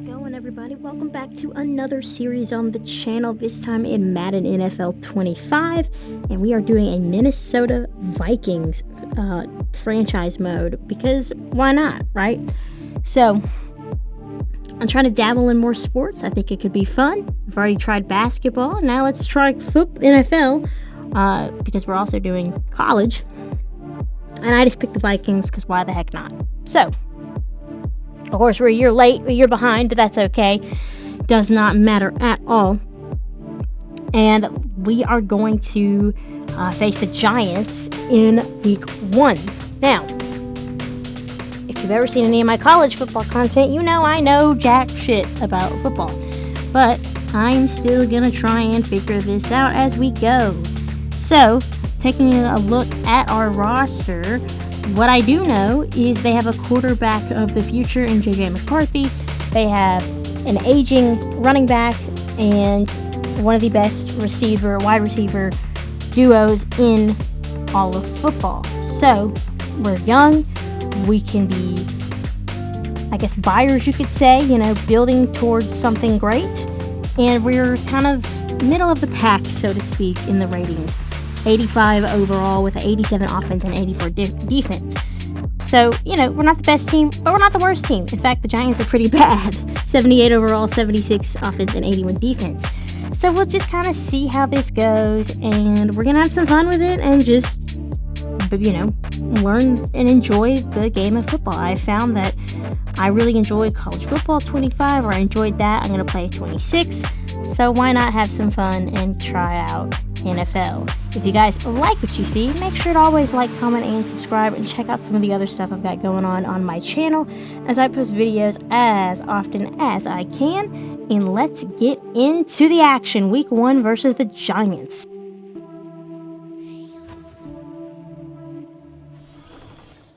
Going, everybody? Welcome back to another series on the channel, this time in Madden NFL 25, and we are doing a Minnesota Vikings franchise mode, because why not, right? So I'm trying to dabble in more sports. I think it could be fun. I've already tried basketball. Now let's try NFL, because we're also doing college, and I just picked the Vikings because why the heck not? So of course, we're a year late, a year behind, but that's okay. Does not matter at all. And we are going to face the Giants in week 1. Now, if you've ever seen any of my college football content, you know I know jack shit about football. But I'm still going to try and figure this out as we go. So, taking a look at our roster, what I do know is they have a quarterback of the future in J.J. McCarthy. They have an aging running back and one of the best wide receiver duos in all of football. So, we're young. We can be, I guess, buyers, you could say, building towards something great. And we're kind of middle of the pack, so to speak, in the ratings. 85 overall with an 87 offense and 84 defense. So, we're not the best team, but we're not the worst team. In fact, the Giants are pretty bad. 78 overall, 76 offense, and 81 defense. So we'll just kind of see how this goes, and we're going to have some fun with it and just, learn and enjoy the game of football. I found that I really enjoyed college football 25, or I enjoyed that. I'm going to play 26. So why not have some fun and try out NFL? If you guys like what you see, make sure to always like, comment, and subscribe, and check out some of the other stuff I've got going on my channel as I post videos as often as I can. And let's get into the action. Week 1 versus the Giants.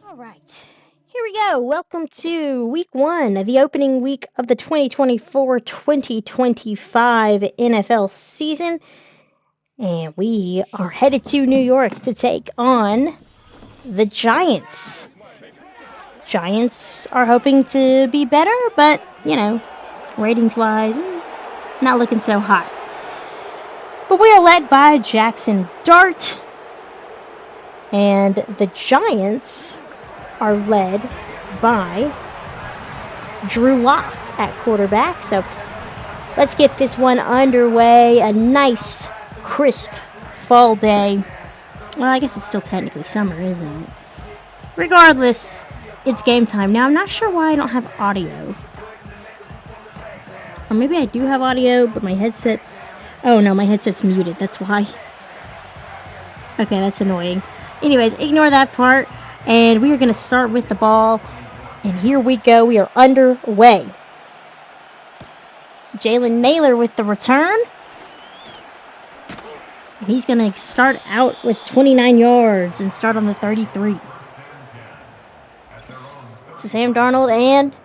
Alright, here we go. Welcome to week 1, the opening week of the 2024-2025 NFL season. And we are headed to New York to take on the Giants. Giants are hoping to be better, but, ratings-wise, not looking so hot. But we are led by Jackson Dart, and the Giants are led by Drew Lock at quarterback. So let's get this one underway. A nice, crisp fall day. Well, I guess it's still technically summer, isn't it? Regardless, it's game time. Now, I'm not sure why I don't have audio. Or maybe I do have audio, but my headset's... Oh, no, my headset's muted. That's why. Okay, that's annoying. Anyways, ignore that part. And we are going to start with the ball. And here we go. We are underway. Jalen Naylor with the return. And he's going to start out with 29 yards and start on the 33. So Sam Darnold and...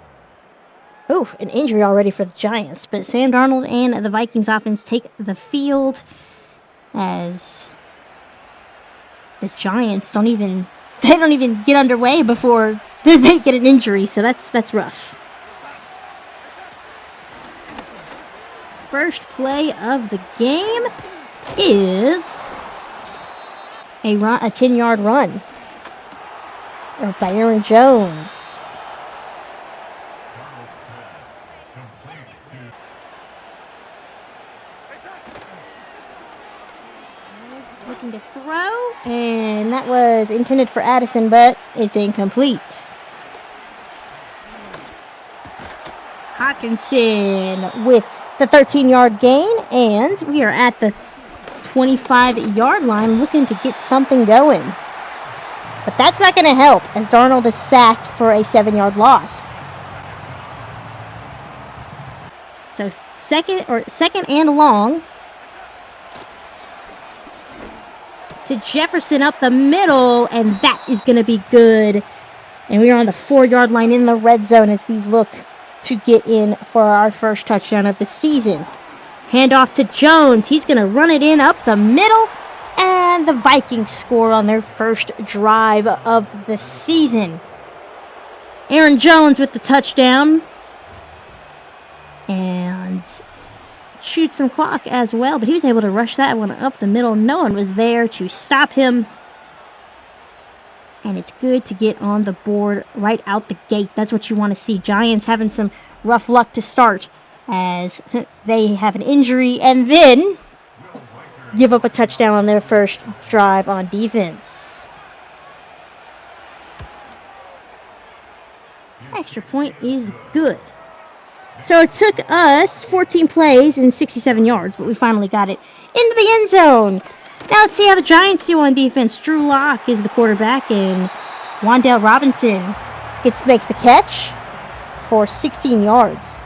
an injury already for the Giants. But Sam Darnold and the Vikings offense take the field as the Giants don't even get underway before they get an injury. So that's rough. First play of the game is a 10-yard run by Aaron Jones. Looking to throw, and that was intended for Addison, but it's incomplete. Hawkinson with the 13-yard gain, and we are at the 25-yard line looking to get something going. But that's not going to help, as Darnold is sacked for a 7-yard loss. So second and long to Jefferson up the middle, and that is going to be good. And we are on the 4-yard line in the red zone as we look to get in for our first touchdown of the season. Handoff to Jones. He's going to run it in up the middle, and the Vikings score on their first drive of the season. Aaron Jones with the touchdown. and shoot some clock as well, but he was able to rush that one up the middle. No one was there to stop him. And it's good to get on the board right out the gate. That's what you want to see. Giants having some rough luck to start as they have an injury and then give up a touchdown on their first drive on defense. Extra point is good. So it took us 14 plays and 67 yards, but we finally got it into the end zone. Now let's see how the Giants do on defense. Drew Lock is the quarterback, and Wan'Dale Robinson makes the catch for 16 yards.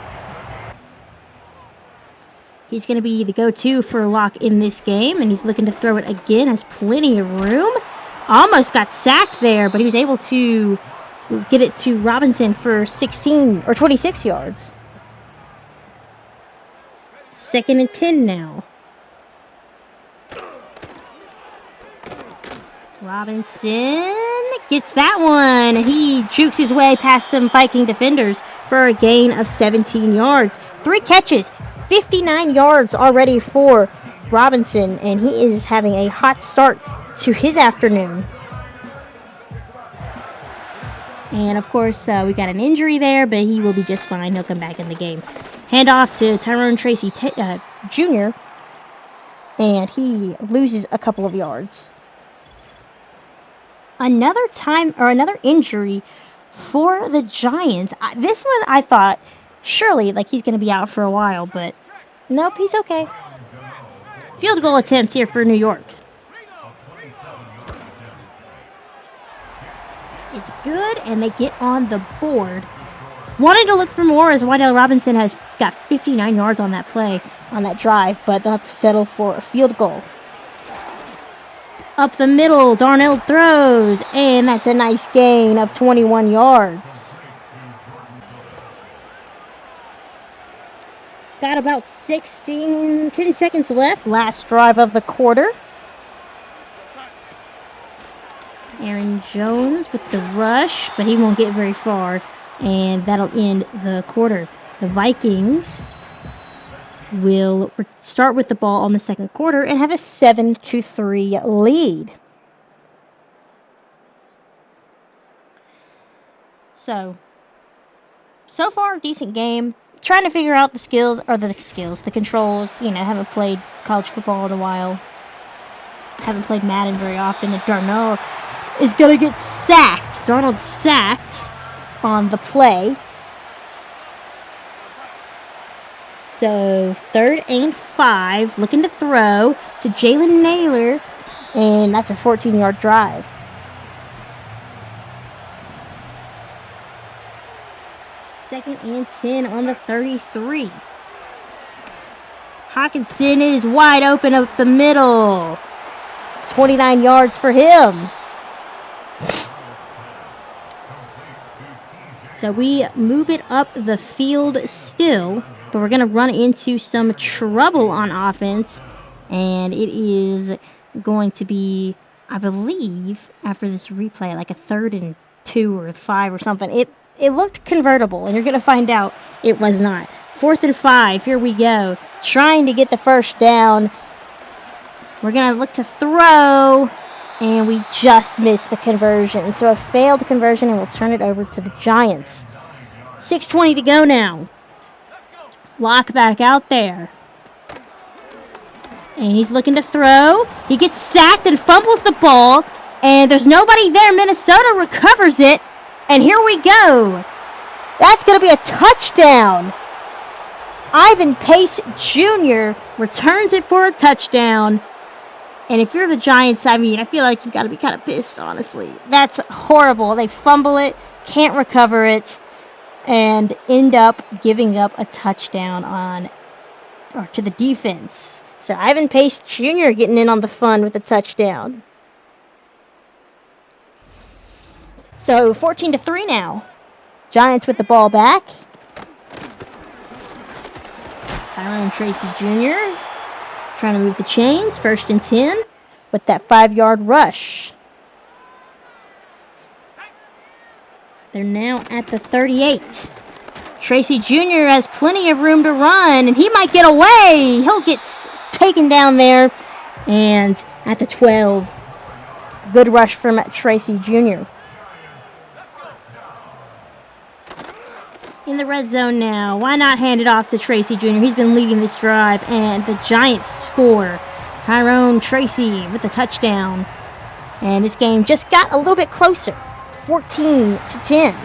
He's going to be the go-to for Lock in this game, and he's looking to throw it again. Has plenty of room. Almost got sacked there, but he was able to get it to Robinson for 16 or 26 yards. 2nd and 10 now. Robinson gets that one. He jukes his way past some Viking defenders for a gain of 17 yards. 3 catches, 59 yards already for Robinson, and he is having a hot start to his afternoon. And of course, we got an injury there, but he will be just fine. He'll come back in the game. Handoff to Tyrone Tracy Jr., and he loses a couple of yards. Another injury for the Giants. This one I thought surely he's going to be out for a while, but nope, he's okay. Field goal attempt here for New York. It's good, and they get on the board. Wanted to look for more as Wan'Dale Robinson has got 59 yards on that play, on that drive, but they'll have to settle for a field goal. Up the middle, Darnell throws, and that's a nice gain of 21 yards. Got about 10 seconds left. Last drive of the quarter. Aaron Jones with the rush, but he won't get very far, and that'll end the quarter. The Vikings will start with the ball on the second quarter and have a 7-3 lead. So far, decent game. Trying to figure out the controls. Haven't played college football in a while. Haven't played Madden very often. And Darnell is going to get sacked. Darnold sacked on the play. So 3rd and 5, looking to throw to Jalen Naylor, and that's a 14-yard drive. Second and 10 on the 33. Hawkinson is wide open up the middle. 29 yards for him. So we move it up the field still, but we're going to run into some trouble on offense, and it is going to be, I believe, after this replay, like a 3rd and 2 or 5 or something. It looked convertible, and you're going to find out it was not. 4th and 5, here we go. Trying to get the first down. We're going to look to throw, and we just missed the conversion. So a failed conversion, and we'll turn it over to the Giants. 6:20 to go now. Lock back out there. And he's looking to throw. He gets sacked and fumbles the ball, and there's nobody there. Minnesota recovers it, and here we go. That's going to be a touchdown. Ivan Pace Jr. returns it for a touchdown. And if you're the Giants, I feel like you've got to be kind of pissed, honestly. That's horrible. They fumble it, can't recover it, and end up giving up a touchdown to the defense. So Ivan Pace Jr. getting in on the fun with a touchdown. So 14-3 now. Giants with the ball back. Tyrone Tracy Jr. trying to move the chains. 1st and 10 with that 5-yard rush. They're now at the 38. Tracy Jr. has plenty of room to run, and he might get away. He'll get taken down there. And at the 12, good rush from Tracy Jr. In the red zone now. Why not hand it off to Tracy Jr.? He's been leading this drive, and the Giants score. Tyrone Tracy with the touchdown. And this game just got a little bit closer. 14-10.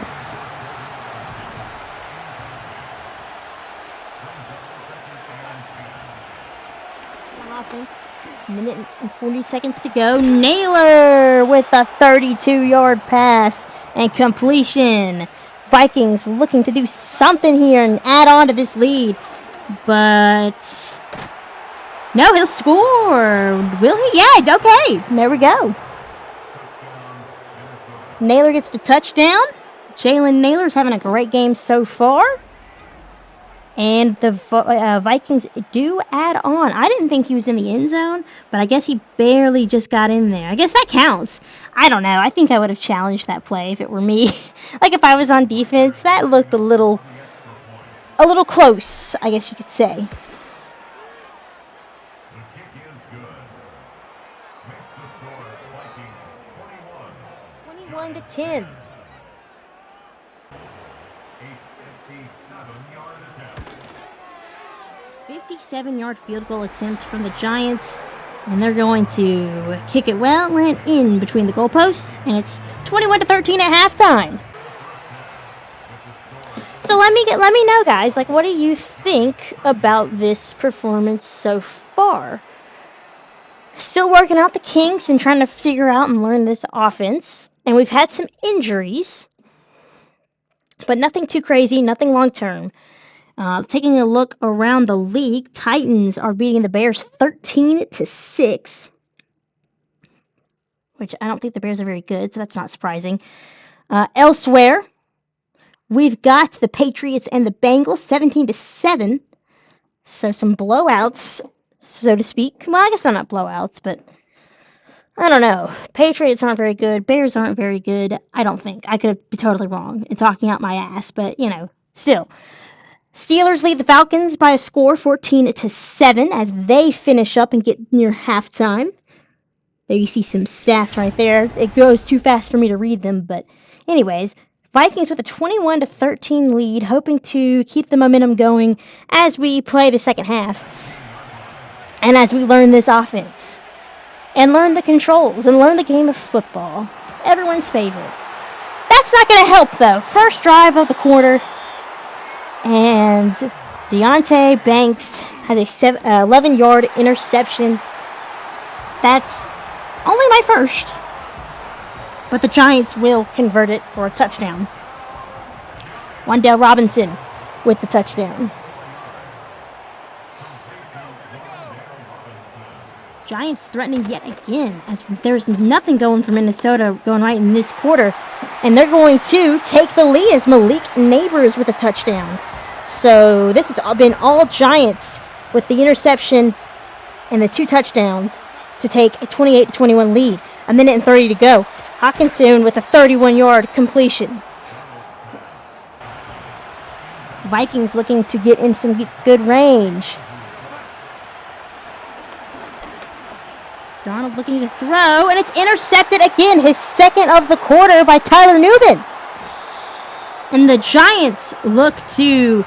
Offense. Minute and 40 seconds to go. Naylor with a 32-yard pass and completion. Vikings looking to do something here and add on to this lead. But no, he'll score. Will he? Yeah, okay. There we go. Naylor gets the touchdown. Jalen Naylor's having a great game so far. And the Vikings do add on. I didn't think he was in the end zone, but I guess he barely just got in there. I guess that counts. I don't know. I think I would have challenged that play if it were me. Like if I was on defense, that looked a little close, I guess you could say. The kick is good. Makes the score Vikings 21. 21-10. 57-yard field goal attempt from the Giants, and they're going to kick it well and in between the goalposts, and it's 21-13 at halftime. So let me know, guys, like, what do you think about this performance so far? Still working out the kinks and trying to figure out and learn this offense, and we've had some injuries, but nothing too crazy, nothing long term. Taking a look around the league, Titans are beating the Bears 13-6, which I don't think the Bears are very good, so that's not surprising. Elsewhere, we've got the Patriots and the Bengals 17-7, so some blowouts, so to speak. Well, I guess they're not blowouts, but I don't know. Patriots aren't very good. Bears aren't very good. I don't think. I could be totally wrong in talking out my ass, but, still. Steelers lead the Falcons by a score 14-7 as they finish up and get near halftime. There you see some stats right there. It goes too fast for me to read them, but anyways, Vikings with a 21-13 lead, hoping to keep the momentum going as we play the second half. And as we learn this offense. And learn the controls and learn the game of football. Everyone's favorite. That's not going to help though. First drive of the quarter. And Deontay Banks has a 11-yard interception. That's only my first. But the Giants will convert it for a touchdown. Wan'Dale Robinson with the touchdown. Giants threatening yet again, as there's nothing going for Minnesota going right in this quarter. And they're going to take the lead as Malik Neighbors with a touchdown. So this has been all Giants with the interception and the 2 touchdowns to take a 28-21 lead. A minute and 30 to go. Hawkinson with a 31-yard completion. Vikings looking to get in some good range. Donald looking to throw, and it's intercepted again. His second of the quarter by Tyler Newman. And the Giants look to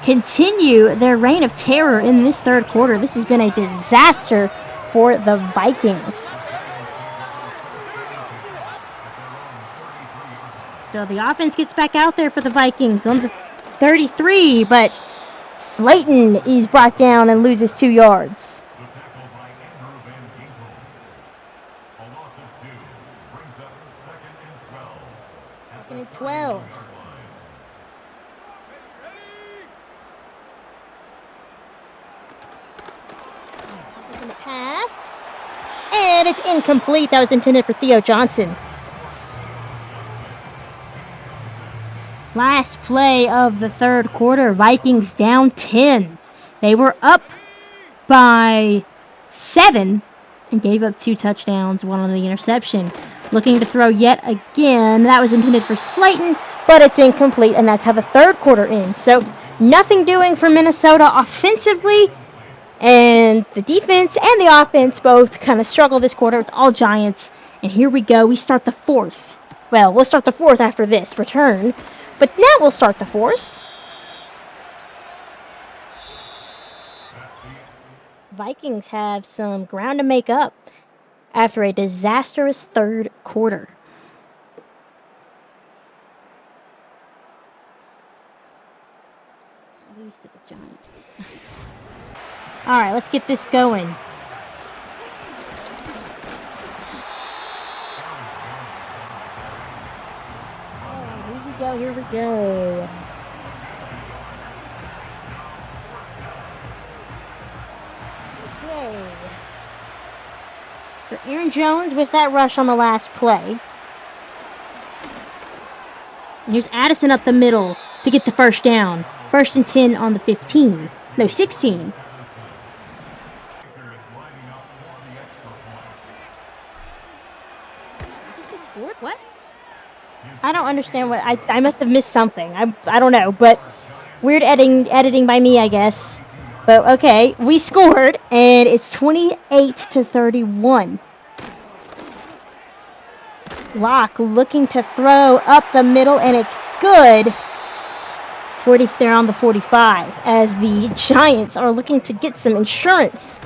continue their reign of terror in this third quarter. This has been a disaster for the Vikings. So the offense gets back out there for the Vikings on the 33, but Slayton is brought down and loses 2 yards. Second and 12. Gonna pass. And it's incomplete. That was intended for Theo Johnson. Last play of the third quarter. Vikings down 10. They were up by 7 and gave up 2 touchdowns, 1 on the interception. Looking to throw yet again. That was intended for Slayton, but it's incomplete, and that's how the third quarter ends. So nothing doing for Minnesota offensively, and the defense and the offense both kind of struggle this quarter. It's all Giants, and here we go. We start the fourth. Well, we'll start the fourth after this return, but now we'll start the fourth. Vikings have some ground to make up after a disastrous third quarter. Lose to the Giants. All right, let's get this going. Oh, here we go. Okay. So Aaron Jones with that rush on the last play. And here's Addison up the middle to get the first down. First and 10 on the 15. No, 16. Scored? What? I don't understand what I must have missed something. I don't know, but weird editing by me, I guess. But okay, we scored, and it's 28-31. Locke looking to throw up the middle, and it's good. They're on the 45 as the Giants are looking to get some insurance.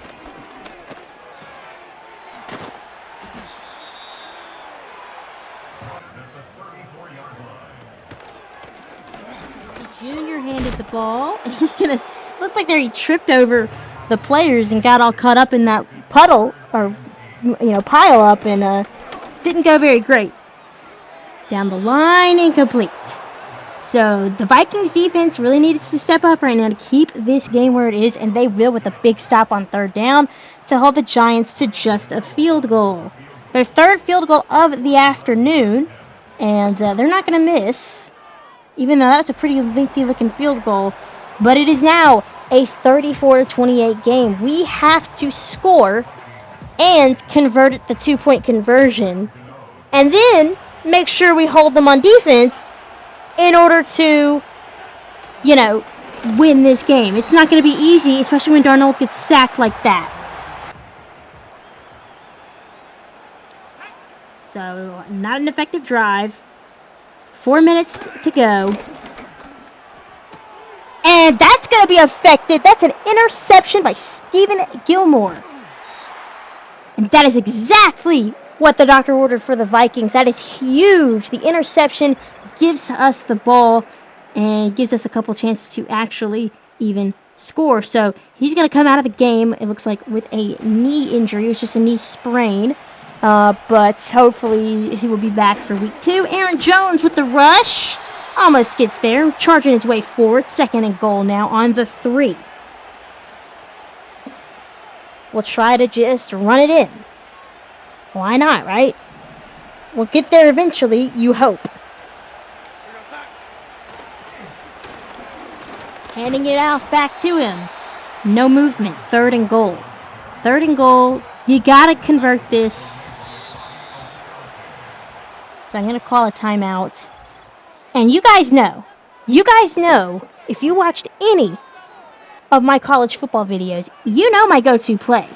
Junior handed the ball, and he's gonna look like he tripped over the players and got all caught up in that puddle or pile up, and didn't go very great. Down the line, incomplete. So the Vikings defense really needs to step up right now to keep this game where it is, and they will with a big stop on third down to hold the Giants to just a field goal. Their third field goal of the afternoon, and they're not going to miss, even though that was a pretty lengthy-looking field goal. But it is now a 34-28 game. We have to score and convert the two-point conversion, and then make sure we hold them on defense in order to, win this game. It's not going to be easy, especially when Darnold gets sacked like that. So, not an effective drive. 4 minutes to go. And that's going to be affected. That's an interception by Stephen Gilmore. And that is exactly what the doctor ordered for the Vikings. That is huge. The interception gives us the ball and gives us a couple chances to actually even score. So he's going to come out of the game, it looks like, with a knee injury. It was just a knee sprain. But hopefully he will be back for week 2. Aaron Jones with the rush. Almost gets there. Charging his way forward. Second and goal now on the 3. We'll try to just run it in. Why not, right? We'll get there eventually, you hope. Handing it off back to him. No movement. Third and goal. Third and goal. You gotta convert this. So I'm gonna call a timeout. And you guys know, if you watched any of my college football videos, you know my go-to play.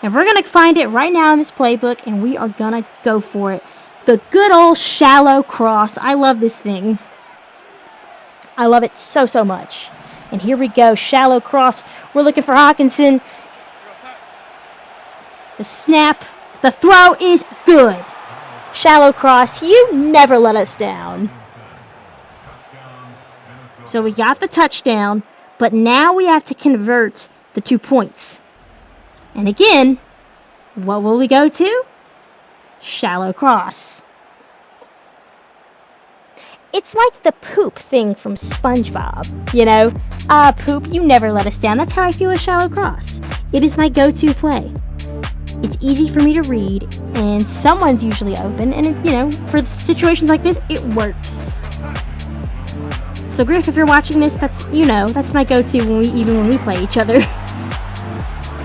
And we're gonna find it right now in this playbook, and we are gonna go for it. The good old shallow cross. I love this thing. I love it so, so much. And here we go, shallow cross. We're looking for Hawkinson. The snap, the throw is good. Shallow cross, you never let us down. So we got the touchdown, but now we have to convert the 2 points. And again, what will we go to? Shallow cross. It's like the poop thing from SpongeBob, poop, you never let us down. That's how I feel with shallow cross. It is my go-to play. It's easy for me to read, and someone's usually open, and, for situations like this, it works. So, Griff, if you're watching this, that's my go-to when we play each other.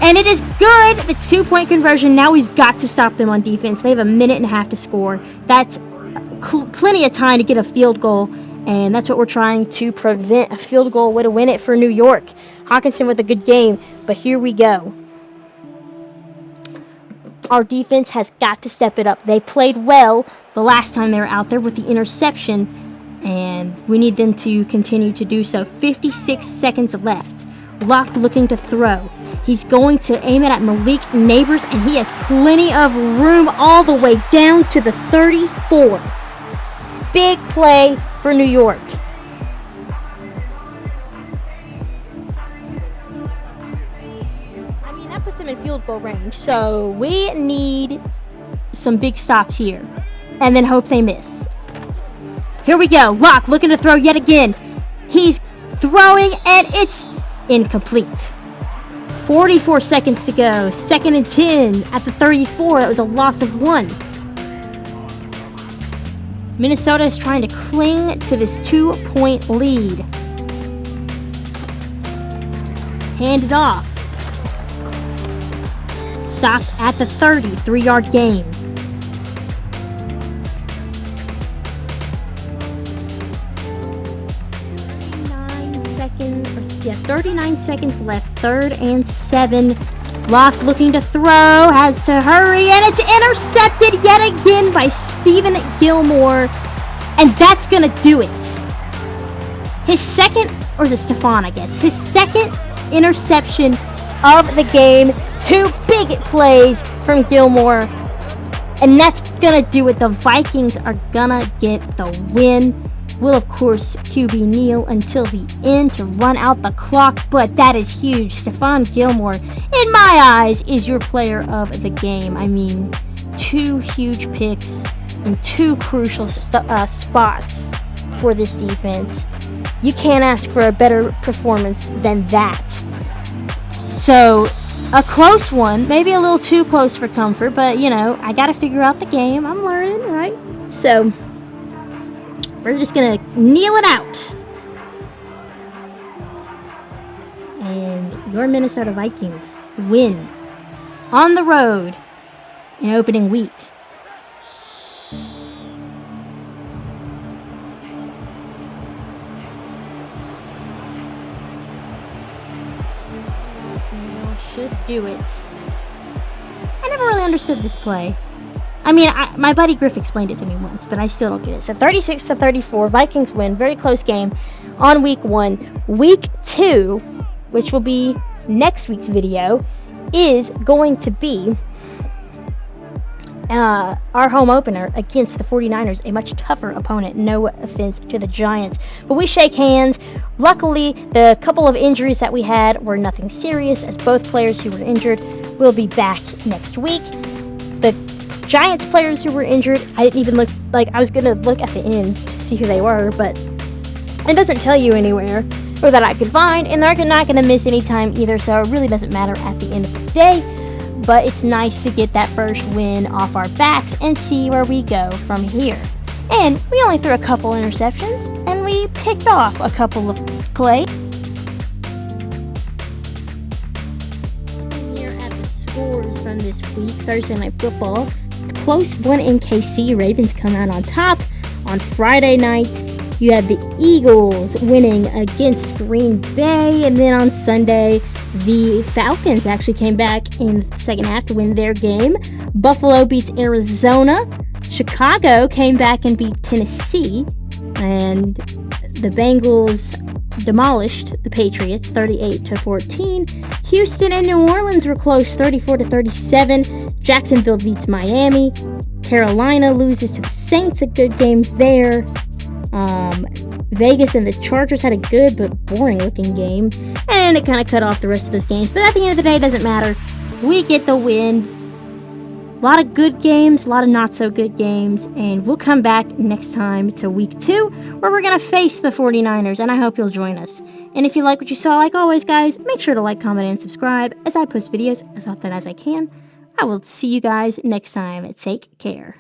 And it is good, the 2-point conversion. Now we've got to stop them on defense. They have a minute and a half to score. That's plenty of time to get a field goal, and that's what we're trying to prevent. A field goal would win it for New York. Hawkinson with a good game, but here we go. Our defense has got to step it up. They played well the last time they were out there with the interception, and we need them to continue to do so. 56 seconds left. Locke looking to throw. He's going to aim it at Malik Neighbors, and he has plenty of room all the way down to the 34. Big play for New York. I mean, that puts him in field goal range, so we need some big stops here, and then hope they miss. Here we go. Locke looking to throw yet again. He's throwing, and it's incomplete. 44 seconds to go. 2nd and 10 at the 34. That was a loss of 1. Minnesota is trying to cling to this 2-point lead. Hand it off. Stopped at the 30. 3-yard gain. 39 seconds left. 3rd and 7. Locke looking to throw, has to hurry, and it's intercepted yet again by Stephen Gilmore, and that's gonna do it. His second, or is it Stefan, I guess, his second interception of the game. 2 big plays from Gilmore, and that's gonna do it. The Vikings are gonna get the win. Will, of course, QB kneel until the end to run out the clock, but that is huge. Stephon Gilmore, in my eyes, is your player of the game. I mean, 2 huge picks in 2 crucial spots for this defense. You can't ask for a better performance than that. So, a close one, maybe a little too close for comfort, but, you know, I got to figure out the game. I'm learning, right? So, we're just going to kneel it out. And your Minnesota Vikings win on the road in opening week. Should do it. I never really understood this play. I mean, my buddy Griff explained it to me once, but I still don't get it. So 36-34, Vikings win. Very close game on week 1. Week 2, which will be next week's video, is going to be our home opener against the 49ers, a much tougher opponent. No offense to the Giants, but we shake hands. Luckily, the couple of injuries that we had were nothing serious, as both players who were injured will be back next week. The Giants players who were injured, I didn't even look, like, I was going to look at the end to see who they were, but it doesn't tell you anywhere, or that I could find, and they're not going to miss any time either, so it really doesn't matter at the end of the day. But it's nice to get that first win off our backs and see where we go from here. And we only threw a couple interceptions, and we picked off a couple of plays. Here at the scores from this week, Thursday Night Football. Close one in KC. Ravens come out on top. On Friday night, you had the Eagles winning against Green Bay, and then on Sunday, the Falcons actually came back in the second half to win their game. Buffalo beats Arizona. Chicago came back and beat Tennessee, and the Bengals demolished the Patriots 38-14. Houston and New Orleans were close, 34-37. Jacksonville beats Miami. Carolina loses to the Saints, a good game there. Vegas and the Chargers had a good but boring looking game, and it kind of cut off the rest of those games, but at the end of the day, it doesn't matter. We get the win. A lot of good games, a lot of not so good games, and we'll come back next time to week 2, where we're going to face the 49ers, and I hope you'll join us. And if you like what you saw, like always, guys, make sure to like, comment, and subscribe as I post videos as often as I can. I will see you guys next time. Take care.